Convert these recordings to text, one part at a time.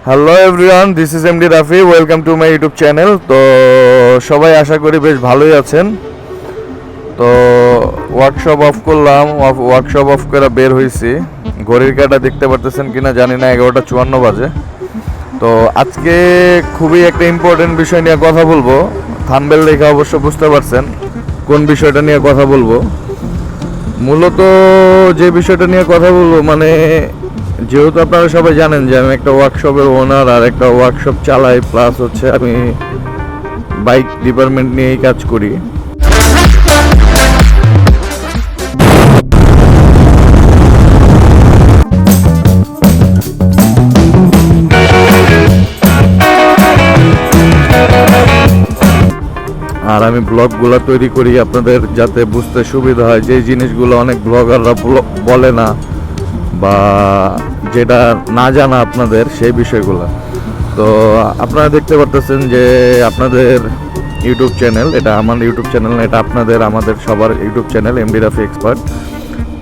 Hello everyone, this is MD Rafi. Welcome to my YouTube channel. তো সবাই আশা করি বেশ ভালোই আছেন। তো ওয়ার্কশপ অফ করলাম, ওয়ার্কশপ অফ করে বের হয়েছি। ঘড়ির কাঁটা দেখতে পারতেছেন কিনা জানি না, 11:54 বাজে। তো আজকে খুবই একটা ইম্পর্টেন্ট বিষয় নিয়ে কথা বলবো। থাম্বনেল দেখে অবশ্য বুঝতে পারছেন কোন বিষয়টা নিয়ে কথা বলবো। মূলত যে বিষয়টা নিয়ে কথা বলবো, মানে যেহেতু আপনারা সবাই জানেন যে আমি একটা ওয়ার্কশপের ওনার আর একটা ওয়ার্কশপ চালাই, প্লাস হচ্ছে আমি বাইক ডিপার্টমেন্ট নিয়েই কাজ করি। আর আমি ব্লগগুলো তৈরি করি আপনাদের যাতে বুঝতে সুবিধা হয়, যে জিনিসগুলো অনেক ব্লগাররা বলে না বা যেটা না জানা আপনাদের, সেই বিষয়গুলো। তো আপনারা দেখতে পারতেছেন যে আপনাদের ইউটিউব চ্যানেল, এটা আমার ইউটিউব চ্যানেল না, এটা আপনাদের আমাদের সবার YouTube channel MD Rafi expert.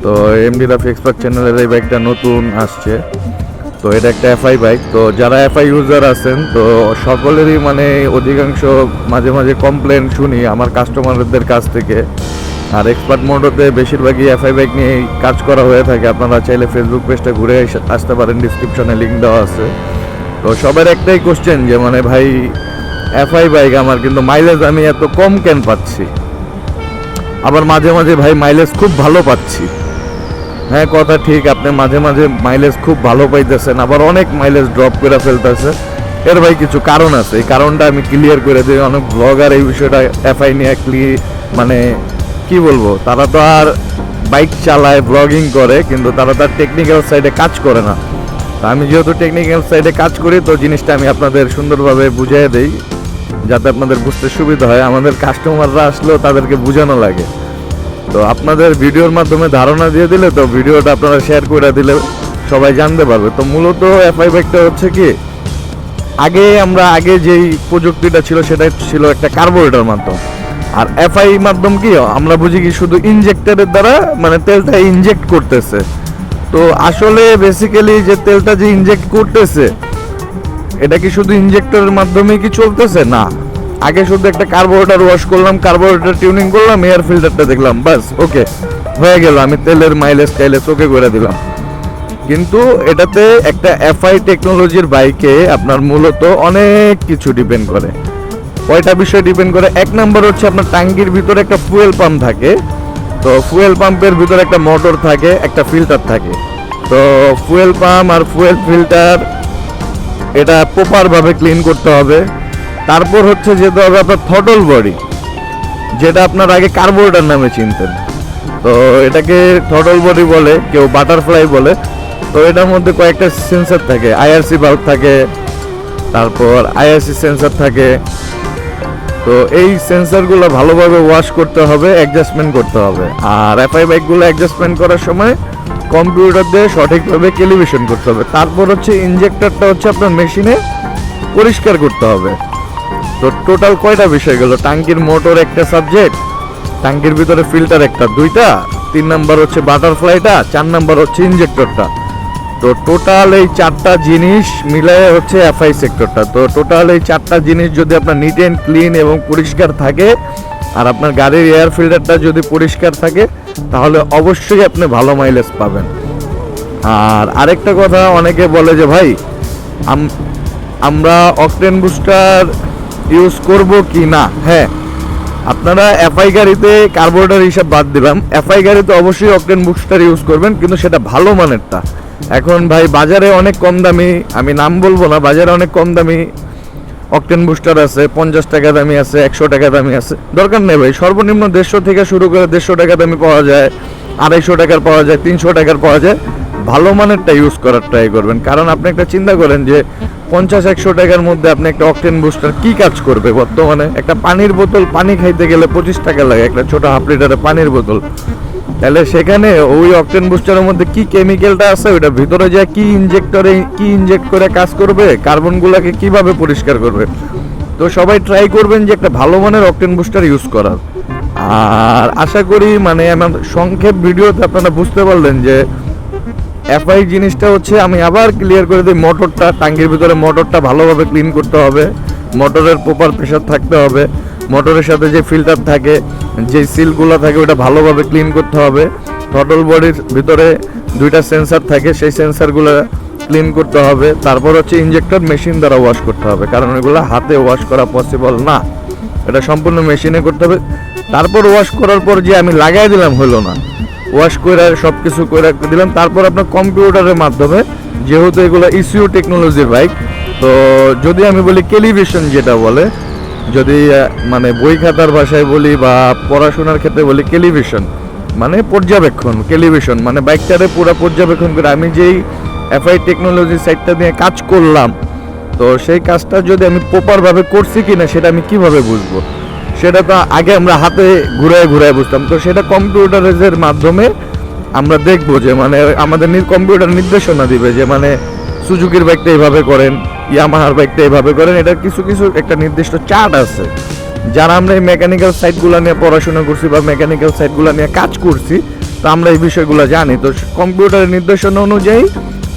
তো এমডি রাফি এক্সপার্ট চ্যানেলের এই বাইকটা নতুন আসছে। তো এটা একটা এফআই বাইক। তো যারা এফআই ইউজার আছেন, তো সকলেরই মানে অধিকাংশ মাঝে মাঝে কমপ্লেন শুনি আমার কাস্টমারদের কাছ থেকে। আর এক্সপার্ট মোডতে বেশিরভাগই এফআই বাইক নিয়ে কাজ করা হয়ে থাকে। আপনারা চাইলে ফেসবুক পেজটা ঘুরে আসতে পারেন, ডিসক্রিপশনে লিঙ্ক দেওয়া আছে। তো সবার একটাই কোশ্চেন যে মানে ভাই এফআই বাইক আমার, কিন্তু মাইলেজ আমি এত কম কেন পাচ্ছি। আবার মাঝে মাঝে ভাই মাইলেজ খুব ভালো পাচ্ছি। হ্যাঁ, কথা ঠিক, আপনি মাঝে মাঝে মাইলেজ খুব ভালো পাইতেছেন, আবার অনেক মাইলেজ ড্রপ করে ফেলতেছে। এর ভাই কিছু কারণ আছে, এই কারণটা আমি ক্লিয়ার করে দিই। অনেক ব্লগার এই বিষয়টা এফআই নিয়ে মানে কি বলবো, তারা তো আর বাইক চালায়, ব্লগিং করে, কিন্তু তারা তার টেকনিক্যাল সাইডে কাজ করে না। তো আমি যেহেতু টেকনিক্যাল সাইডে কাজ করি, তো জিনিসটা আমি আপনাদের সুন্দরভাবে বুঝিয়ে দিই যাতে আপনাদের বুঝতে সুবিধা হয়। আমাদের কাস্টমাররা আসলেও তাদেরকে বোঝানো লাগে। তো আপনাদের ভিডিওর মাধ্যমে ধারণা দিয়ে দিলে, তো ভিডিওটা আপনারা শেয়ার করে দিলে সবাই জানতে পারবে। তো মূলত এফআই বাইকটা হচ্ছে কি, আগে যেই প্রযুক্তিটা ছিল সেটা ছিল একটা কার্বোরেটর মাধ্যম। আর এফআই মাধ্যম কি আমরা বুঝি কি শুধু ইনজেক্টরের দ্বারা, মানে তেলটা ইনজেক্ট করতেছে। তো আসলে বেসিক্যালি যে তেলটা যে ইনজেক্ট করতেছে, এটা কি শুধু ইনজেক্টরের মাধ্যমে কি চলতেছে? না, আগে শুধু একটা কার্বোরেটর ওয়াশ করলাম, কার্বোরেটর টিউনিং করলাম, এয়ার ফিল্টারটা দেখলাম, বাস ওকে হয়ে গেল, আমি তেলের মাইলেজ টাইলেজ ওকে করে দিলাম। কিন্তু এটাতে একটা এফআই টেকনোলজির বাইকে আপনার মূলত অনেক কিছু ডিপেন্ড করে। কয়টা বিষয় ডিপেন্ড করে? এক নাম্বার হচ্ছে আপনার ট্যাঙ্কির ভিতরে একটা ফুয়েল পাম্প থাকে। তো ফুয়েল পাম্পের ভিতরে একটা মোটর থাকে, একটা ফিল্টার থাকে। তো ফুয়েল পাম্প আর ফুয়েল ফিল্টার এটা প্রপারভাবে ক্লিন করতে হবে। তারপর হচ্ছে যেতে হবে আপনার থ্রটল বডি, যেটা আপনার আগে কার্বোরেটর নামে চিনতেন। তো এটাকে থ্রটল বডি বলে, কেউ বাটারফ্লাই বলে। তো এটার মধ্যে কয়েকটা সেন্সর থাকে, আইআরসি বাল্ব থাকে, তারপর আইআরসি সেন্সর থাকে। তো এই সেন্সরগুলো ভালোভাবে ওয়াশ করতে হবে, অ্যাডজাস্টমেন্ট করতে হবে। আর এফআই বাইকগুলো অ্যাডজাস্টমেন্ট করার সময় কম্পিউটার দিয়ে সঠিকভাবে ক্যালিব্রেশন করতে হবে। তারপর হচ্ছে ইনজেক্টরটা হচ্ছে আপনার মেশিনে পরিষ্কার করতে হবে। তো টোটাল কয়টা বিষয় গেল? টাঙ্কির মোটর একটা সাবজেক্ট, টাঙ্কির ভিতরে ফিল্টার একটা, দুইটা, 3 নাম্বার হচ্ছে বাটারফ্লাইটা, 4 নাম্বার হচ্ছে ইনজেক্টরটা। তো টোটাল এই 4টা জিনিস মিলায় হচ্ছে এফআই সেক্টরটা। তো টোটাল এই 4টা জিনিস যদি আপনার নিট অ্যান্ড ক্লিন এবং পরিষ্কার থাকে, আর আপনার গাড়ির এয়ার ফিল্টারটা যদি পরিষ্কার থাকে, তাহলে অবশ্যই আপনি ভালো মাইলেজ পাবেন। আর আরেকটা কথা, অনেকে বলে যে ভাই আমরা অকটেন বুস্টার ইউজ করব কি না। হ্যাঁ, আপনারা এফআই গাড়িতে কার্বোরেটর হিসাব বাদ দিলাম, এফআই গাড়িতে অবশ্যই অকটেন বুস্টার ইউজ করবেন, কিন্তু সেটা ভালো মানেরটা। এখন ভাই বাজারে অনেক কম দামি, আমি নাম বলবো না, বাজারে অনেক কম দামি অকটেন বুস্টার আছে, 50 টাকা দামি আছে, 100 টাকা দামি আছে। দরকার নেই ভাই, সর্বনিম্ন 150 থেকে শুরু করে 150 টাকা দামি পাওয়া যায়, 250 টাকার পাওয়া যায়, 300 টাকার পাওয়া যায়। ভালো মানেরটা ইউজ করার ট্রাই করবেন। কারণ আপনি একটা চিন্তা করেন যে 50-100 টাকার মধ্যে আপনি একটা অকটেন বুস্টার কি কাজ করবে বর্তমানে? একটা পানির বোতল, পানি খাইতে গেলে 25 টাকা লাগে, একটা ছোট হাফ লিটারের পানির বোতল। তাহলে সেখানে ওই অকটেন বুস্টারের মধ্যে কি কেমিক্যালটা আছে, ওইটা ভিতরে যায় কি ইনজেক্ট করে কাজ করবে, কার্বনগুলোকে কিভাবে পরিষ্কার করবে। তো সবাই ট্রাই করবেন যে একটা ভালো মানের অকটেন বুস্টার ইউজ করার। আর আশা করি মানে আমার সংক্ষেপ ভিডিওতে আপনারা বুঝতে পারলেন যে এফআই জিনিসটা হচ্ছে, আমি আবার ক্লিয়ার করে দিই, মোটরটা, টাঙ্কির ভিতরে মোটরটা ভালোভাবে ক্লিন করতে হবে, মোটরের প্রপার প্রেশার থাকতে হবে, মোটরের সাথে যে ফিল্টার থাকে, যে সিলগুলো থাকে, ওটা ভালোভাবে ক্লিন করতে হবে। থ্রটল বডির ভিতরে 2টা সেন্সার থাকে, সেই সেন্সারগুলো ক্লিন করতে হবে। তারপর হচ্ছে ইনজেক্টর মেশিন দ্বারা ওয়াশ করতে হবে, কারণ এগুলো হাতে ওয়াশ করা পসিবল না, এটা সম্পূর্ণ মেশিনে করতে হবে। তারপর ওয়াশ করার পর যে আমি লাগাই দিলাম হলো না, ওয়াশ করে সব কিছু করে দিলাম। তারপর আপনার কম্পিউটারের মাধ্যমে, যেহেতু এগুলো ইসিউ টেকনোলজির বাইক, তো যদি আমি বলি ক্যালিব্রেশন যেটা বলে, যদি মানে বই খাতার ভাষায় বলি বা পড়াশোনার ক্ষেত্রে বলি, ক্যালিব্রেশন মানে পর্যবেক্ষণ। ক্যালিব্রেশন মানে বাইকটারে পুরো পর্যবেক্ষণ করে আমি যেই এফআই টেকনোলজি সাইটটা নিয়ে কাজ করলাম, তো সেই কাজটা যদি আমি প্রপারভাবে করছি কিনা সেটা আমি কিভাবে বুঝবো? সেটা তো আগে আমরা হাতে ঘুরায় ঘুরায় বুঝতাম, তো সেটা কম্পিউটারের মাধ্যমে আমরা দেখবো যে মানে আমাদের কম্পিউটার নির্দেশনা দিবে যে মানে সুজুকির বাইকটা এইভাবে করেন, ইয়ামাহার বাইকটা এইভাবে করেন। এটার কিছু কিছু একটা নির্দিষ্ট চার্ট আছে। যারা আমরা এই মেকানিক্যাল সাইটগুলো নিয়ে পড়াশোনা করছি বা মেকানিক্যাল সাইটগুলো নিয়ে কাজ করছি, তো আমরা এই বিষয়গুলো জানি। তো কম্পিউটারের নির্দেশনা অনুযায়ী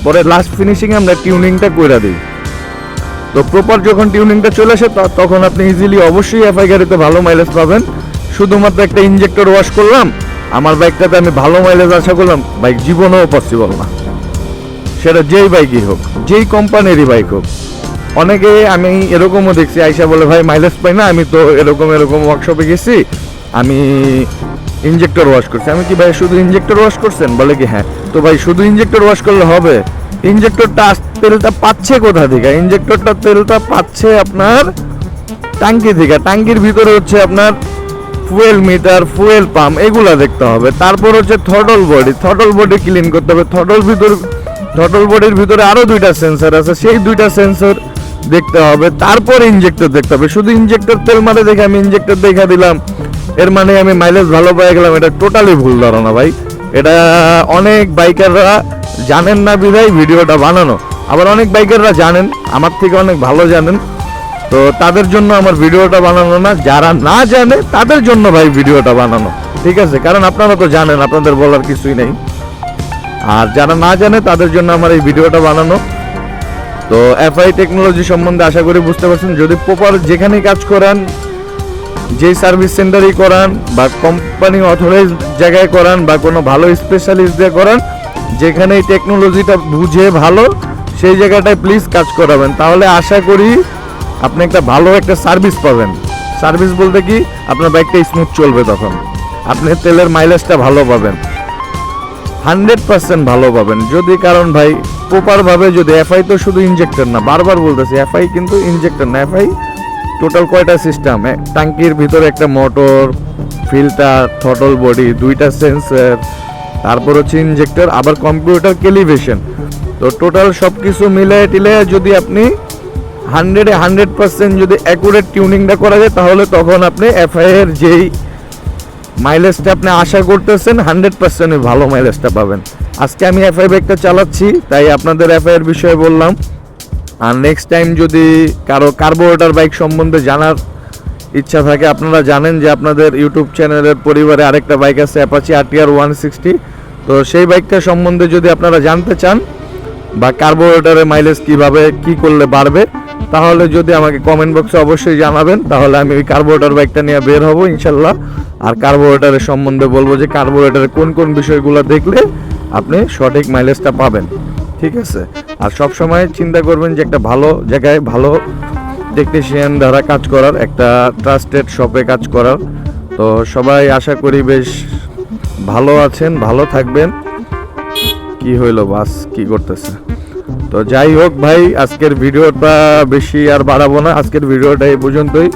পরে লাস্ট ফিনিশিংয়ে আমরা টিউনিংটা করে দিই। তো প্রপার যখন টিউনিংটা চলে আসে, তখন আপনি ইজিলি অবশ্যই এফআই গাড়িতে ভালো মাইলেজ পাবেন। শুধুমাত্র একটা ইনজেক্টর ওয়াশ করলাম, আমার বাইকটাতে আমি ভালো মাইলেজ আশা করলাম, বাইক জীবনেও পসিবল না। সেটা যেই বাইকই হোক, যেই কোম্পানিরই বাইক হোক। অনেকে আমি এরকমও দেখছি আইসা বলে, ভাই মাইলেজ পাই না, আমি তো এরকম ওয়ার্কশপে গেছি, আমি ইনজেক্টর ওয়াশ করছি। আমি কি ভাই শুধু ইনজেক্টর ওয়াশ করছেন? বলে কি হ্যাঁ। তো ভাই শুধু ইনজেক্টর ওয়াশ করলে হবে? ইনজেক্টরটা তেলটা পাচ্ছে কোথা থেকে? ইনজেক্টরটা তেলটা পাচ্ছে আপনার ট্যাঙ্কি থেকে। ট্যাঙ্কির ভিতরে হচ্ছে আপনার ফুয়েল মিটার, ফুয়েল পাম্প, এগুলা দেখতে হবে। তারপর হচ্ছে থ্রটল বডি ক্লিন করতে হবে। থ্রটল বডির ভিতরে আরো 2টা সেন্সর আছে, সেই 2টা সেন্সর দেখতে হবে। তারপর ইনজেক্টর দেখতে হবে। শুধু ইনজেক্টর তেল মারে দেখে আমি ইনজেক্টর দেখা দিলাম, এর মানে আমি মাইলেজ ভালো পেয়ে গেলাম, এটা টোটালি ভুল ধারণা ভাই। এটা অনেক বাইকাররা জানেন না বিধায় ভিডিওটা বানানো, আবার অনেক বাইকাররা জানেন, আমার থেকে অনেক ভালো জানেন, তো তাদের জন্য আমার ভিডিওটা বানানো না। যারা না জানে তাদের জন্য ভাই ভিডিওটা বানানো, ঠিক আছে? কারণ আপনারা তো জানেন, আপনাদের বলার কিছুই নেই। আর যারা না জানে তাদের জন্য আমার এই ভিডিওটা বানানো। তো এফআই টেকনোলজি সম্বন্ধে আশা করি বুঝতে পারছেন। যদি প্রপার যেখানেই কাজ করান, যেই সার্ভিস সেন্টারই করান বা কোম্পানি অথরাইজ জায়গায় করান বা কোনো ভালো স্পেশালিস্ট দিয়ে করান, যেখানে এই টেকনোলজিটা বুঝে ভালো, সেই জায়গাটায় প্লিজ কাজ করাবেন। তাহলে আশা করি আপনি একটা ভালো একটা সার্ভিস পাবেন। সার্ভিস বলতে কি, আপনার বাইকটা স্মুথ চলবে, তখন আপনি তেলের মাইলেজটা ভালো পাবেন, 100% ভালো পাবেন। যদি কারণ ভাই প্রপারভাবে যদি, এফআই তো শুধু ইনজেক্টর না, বারবার বলতেছি, এফআই কিন্তু ইনজেক্টর না। এফআই টোটাল কয়টা সিস্টেম? ট্যাঙ্কির ভিতরে একটা মোটর, ফিল্টার, থ্রটল বডি, 2টা সেন্সর, তারপর হচ্ছে ইনজেক্টর, আবার কম্পিউটার, ক্যালিব্রেশন। তো টোটাল সব কিছু মিলে টিলে যদি আপনি 100% যদি অ্যাকুরেট টিউনিংটা করা যায়, তাহলে তখন আপনি এফআই এর যেই মাইলেজটা আপনি আশা করতেছেন 100% ভালো মাইলেজটা পাবেন। আজকে আমি এফআই বাইকটা চালাচ্ছি, তাই আপনাদের এফআই এর বিষয়ে বললাম। আর নেক্সট টাইম যদি কারো কার্বোরেটর বাইক সম্বন্ধে জানার ইচ্ছা থাকে, আপনারা জানেন যে আপনাদের ইউটিউব চ্যানেলের পরিবারে আরেকটা বাইক আছে, অ্যাপাচি আরটিআর 160। তো সেই বাইকটা সম্বন্ধে যদি আপনারা জানতে চান বা কার্বোরেটরের মাইলেজ কিভাবে কি করলে বাড়বে, তাহলে যদি আমাকে কমেন্ট বক্সে অবশ্যই জানাবেন, তাহলে আমি ওই কার্বোরেটর বাইকটা নিয়ে বের হব ইনশাল্লাহ। আর কার্বোরেটরের সম্বন্ধে বলবো যে কার্বোরেটরের কোন কোন বিষয়গুলো দেখলে আপনি সঠিক মাইলেজটা পাবেন, ঠিক আছে? আর সব সময় চিন্তা করবেন যে একটা ভালো জায়গায় ভালো টেকনিশিয়ান দ্বারা কাজ করার, একটা ট্রাস্টেড শপে কাজ করার। তো সবাই আশা করি বেশ ভালো আছেন, ভালো থাকবেন। কি হইলো বাস কি করতেছে? তো যাই হোক ভাই, আজকের ভিডিওটা বেশি আর বাড়াবো না, আজকের ভিডিওটা এই পর্যন্তই।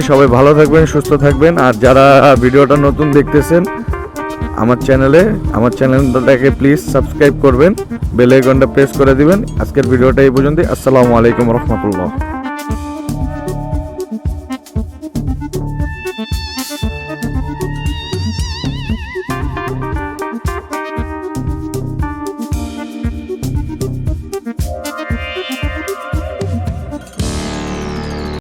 সবাই ভালো থাকবেন, সুস্থ থাকবেন। আর যারা ভিডিওটা নতুন দেখতেছেন আমার চ্যানেলটাকে প্লিজ সাবস্ক্রাইব করবেন, বেল আইকনটা প্রেস করে দিবেন। আজকের ভিডিওটা এই পর্যন্তই। আসসালামু আলাইকুম রহমতুল্লাহ।